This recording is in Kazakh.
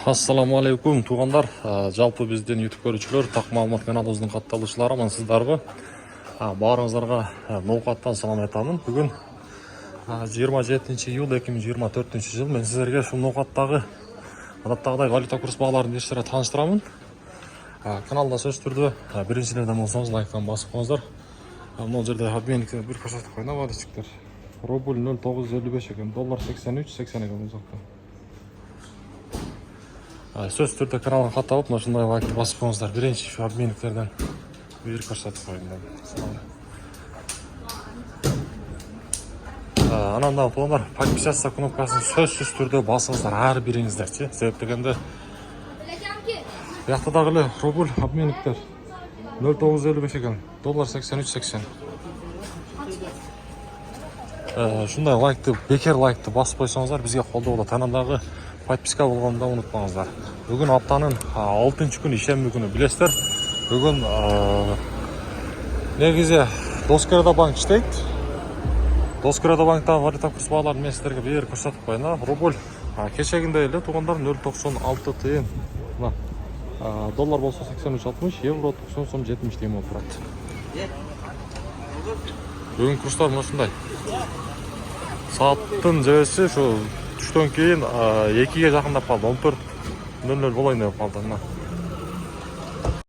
Ассаламу алейкум туғандар. Жалпы бізден YouTube көрушілер, тақ маалымат каналыбыздың катталушылары амансыздарбы? Барыңыздарға ноқаттан салам айтамын. Бүгін 27 июль 2024 жыл. Мен сіздерге шу ноқаттағы адаттағыдай валюта курс бағаларын ештере таныштырамын. Каналда сөз түрді біріншілерден болсаңыз лайктан басып қойыңыздар. Мына жерде обменниктер бір көрсетіп қойына валютчиктер. Рубль 0,955 екен, доллар 83.80 екен ұзақта. Сөз түрді каналға қатталып, мынашындай лайкты басып қойыңыздар. Бірінші обменниктерден бір көрсетіп қойында. Ананда туғандар подписаться кнопкасын сөзсіз түрде басыңыздар әр біріңіздер. Себеп дегенде яқтыдағылы рубль обменниктер 0,955 екен, доллар 83.80. Шындай лайкты, бекер лайкты басып қойсаңыздар, бізге қолдау болады. Каналдағы подписка болғанда ұмытпаңыздар. Бүгін аптаның 6-шы күні шембі күні білесіздер. Бүгін негізі Доскерада банк іштейді. Доскерада банктағы валюта курс бағаларын мен сіздерге бері көрсетіп қойына. Рубль кешегінде елі туғандар 0,96 тиын. Доллар болса 83.60, евро 90.70 тиын болып тұрады. Бүгін курстар мұнысындай. Сааттың жөсі түштен кейін 2-ге жақындап қалды, 14.00 болайын деп қалды.